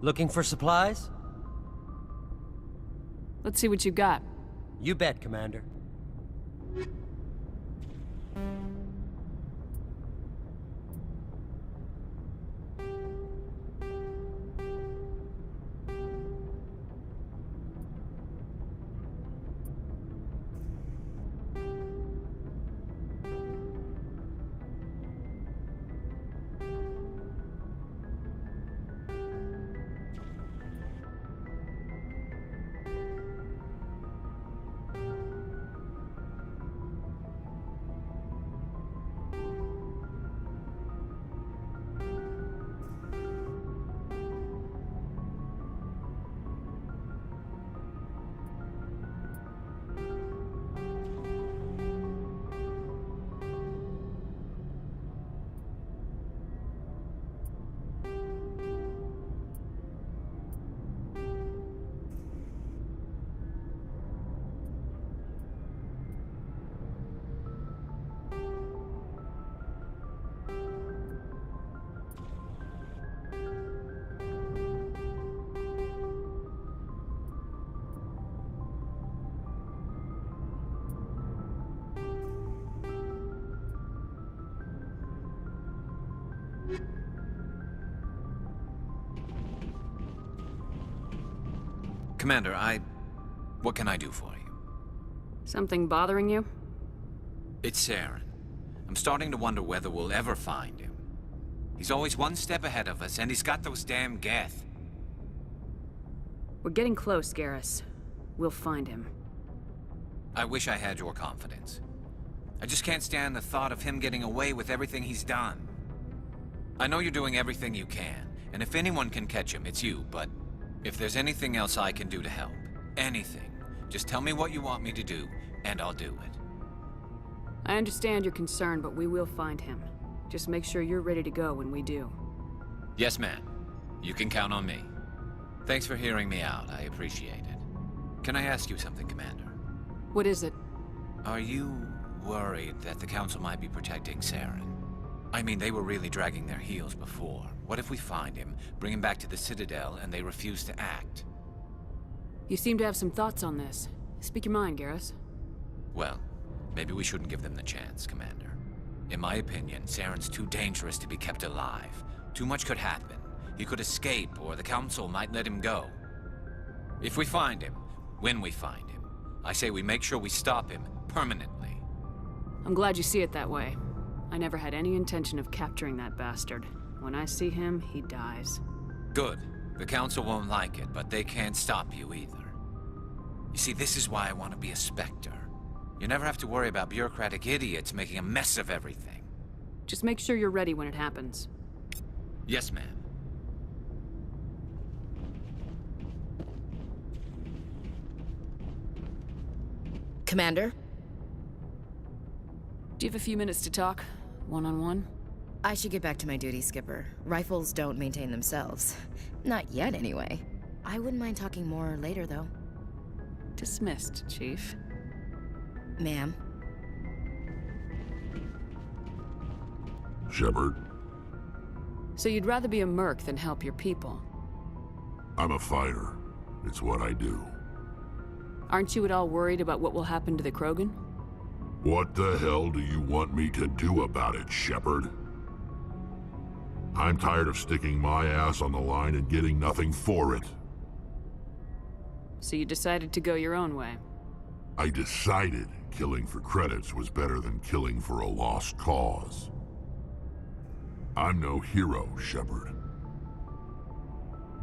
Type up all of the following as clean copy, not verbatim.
Looking for supplies? Let's see what you got. You bet, Commander. Commander, what can I do for you? Something bothering you? It's Saren. I'm starting to wonder whether we'll ever find him. He's always one step ahead of us, and he's got those damn Geth. We're getting close, Garrus. We'll find him. I wish I had your confidence. I just can't stand the thought of him getting away with everything he's done. I know you're doing everything you can, and if anyone can catch him, it's you, but if there's anything else I can do to help, anything, just tell me what you want me to do, and I'll do it. I understand your concern, but we will find him. Just make sure you're ready to go when we do. Yes, ma'am. You can count on me. Thanks for hearing me out. I appreciate it. Can I ask you something, Commander? What is it? Are you worried that the Council might be protecting Saren? I mean, they were really dragging their heels before. What if we find him, bring him back to the Citadel, and they refuse to act? You seem to have some thoughts on this. Speak your mind, Garrus. Well, maybe we shouldn't give them the chance, Commander. In my opinion, Saren's too dangerous to be kept alive. Too much could happen. He could escape, or the Council might let him go. If we find him, when we find him, I say we make sure we stop him permanently. I'm glad you see it that way. I never had any intention of capturing that bastard. When I see him, he dies. Good. The Council won't like it, but they can't stop you either. You see, this is why I want to be a Spectre. You never have to worry about bureaucratic idiots making a mess of everything. Just make sure you're ready when it happens. Yes, ma'am. Commander? Do you have a few minutes to talk? One-on-one? I should get back to my duty, Skipper. Rifles don't maintain themselves. Not yet, anyway. I wouldn't mind talking more later, though. Dismissed, Chief. Ma'am? Shepard, So you'd rather be a merc than help your people? I'm a fighter. It's what I do. Aren't you at all worried about what will happen to the Krogan? What the hell do you want me to do about it, Shepard? I'm tired of sticking my ass on the line and getting nothing for it. So you decided to go your own way? I decided killing for credits was better than killing for a lost cause. I'm no hero, Shepard.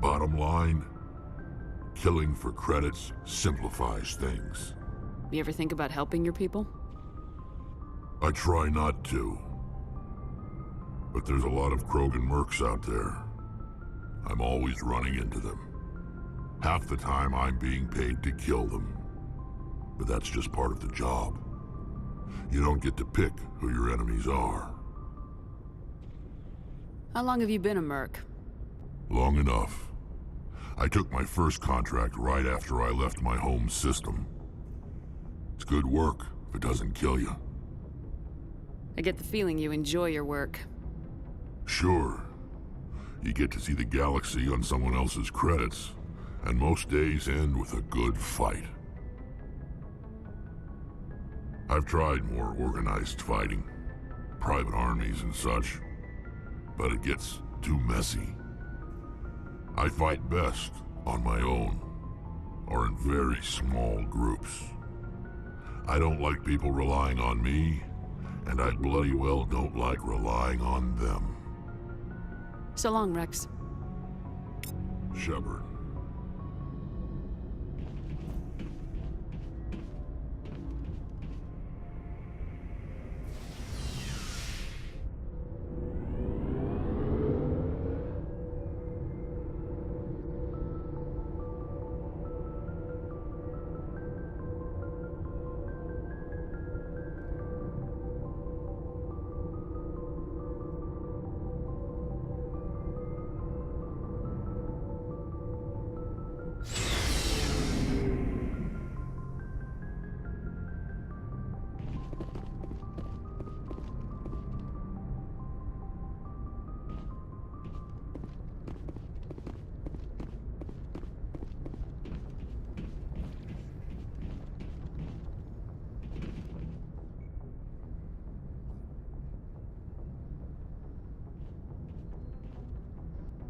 Bottom line, killing for credits simplifies things. You ever think about helping your people? I try not to. But there's a lot of Krogan mercs out there. I'm always running into them. Half the time I'm being paid to kill them. But that's just part of the job. You don't get to pick who your enemies are. How long have you been a merc? Long enough. I took my first contract right after I left my home system. It's good work if it doesn't kill you. I get the feeling you enjoy your work. Sure. You get to see the galaxy on someone else's credits, and most days end with a good fight. I've tried more organized fighting, private armies and such, but it gets too messy. I fight best on my own, or in very small groups. I don't like people relying on me, and I bloody well don't like relying on them. So long, Rex. Shepard.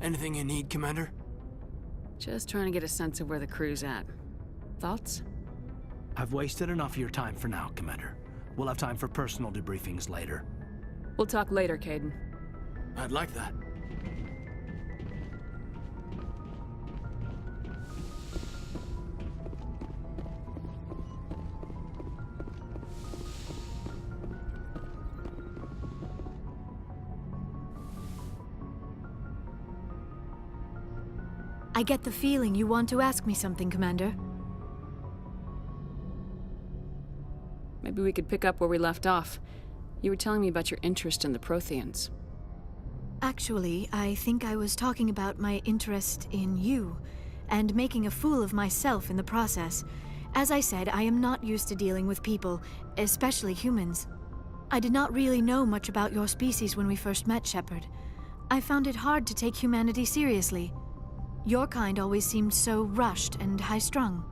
Anything you need, Commander? Just trying to get a sense of where the crew's at. Thoughts? I've wasted enough of your time for now, Commander. We'll have time for personal debriefings later. We'll talk later, Caden. I'd like that. I get the feeling you want to ask me something, Commander. Maybe we could pick up where we left off. You were telling me about your interest in the Protheans. Actually, I think I was talking about my interest in you, and making a fool of myself in the process. As I said, I am not used to dealing with people, especially humans. I did not really know much about your species when we first met, Shepard. I found it hard to take humanity seriously. Your kind always seemed so rushed and high-strung.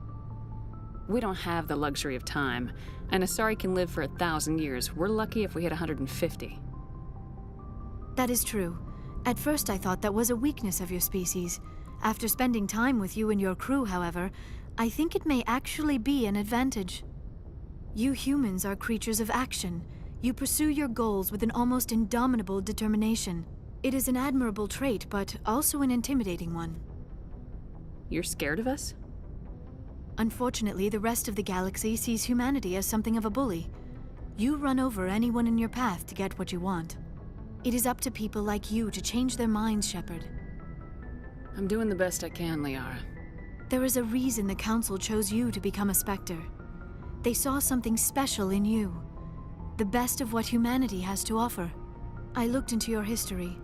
We don't have the luxury of time, and Asari can live for 1,000 years. We're lucky if we hit 150. That is true. At first I thought that was a weakness of your species. After spending time with you and your crew, however, I think it may actually be an advantage. You humans are creatures of action. You pursue your goals with an almost indomitable determination. It is an admirable trait, but also an intimidating one. You're scared of us? Unfortunately, the rest of the galaxy sees humanity as something of a bully. You run over anyone in your path to get what you want. It is up to people like you to change their minds, Shepard. I'm doing the best I can, Liara. There is a reason the Council chose you to become a Spectre. They saw something special in you. The best of what humanity has to offer. I looked into your history.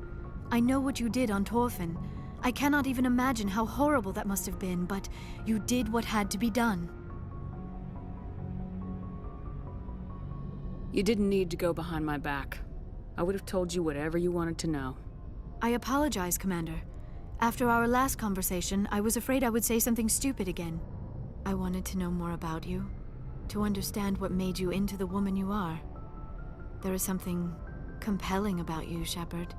I know what you did on Torfin. I cannot even imagine how horrible that must have been, but you did what had to be done. You didn't need to go behind my back. I would have told you whatever you wanted to know. I apologize, Commander. After our last conversation, I was afraid I would say something stupid again. I wanted to know more about you, to understand what made you into the woman you are. There is something compelling about you, Shepard.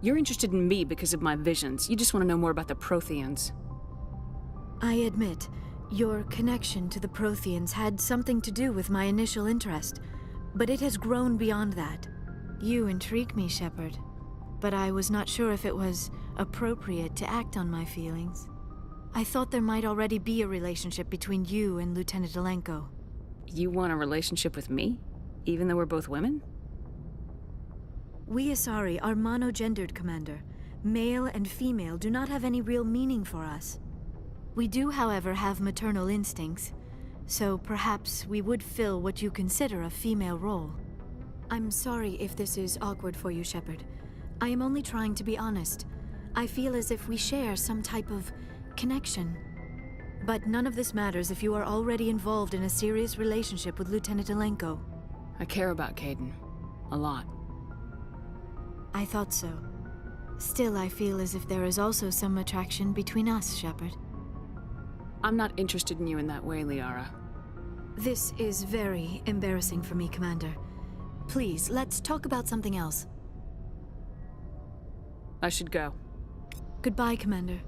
You're interested in me because of my visions. You just want to know more about the Protheans. I admit, your connection to the Protheans had something to do with my initial interest, but it has grown beyond that. You intrigue me, Shepard, but I was not sure if it was appropriate to act on my feelings. I thought there might already be a relationship between you and Lieutenant Alenko. You want a relationship with me? Even though we're both women? We Asari are monogendered, Commander. Male and female do not have any real meaning for us. We do, however, have maternal instincts, so perhaps we would fill what you consider a female role. I'm sorry if this is awkward for you, Shepard. I am only trying to be honest. I feel as if we share some type of connection. But none of this matters if you are already involved in a serious relationship with Lieutenant Alenko. I care about Caden. A lot. I thought so. Still, I feel as if there is also some attraction between us, Shepard. I'm not interested in you in that way, Liara. This is very embarrassing for me, Commander. Please, let's talk about something else. I should go. Goodbye, Commander.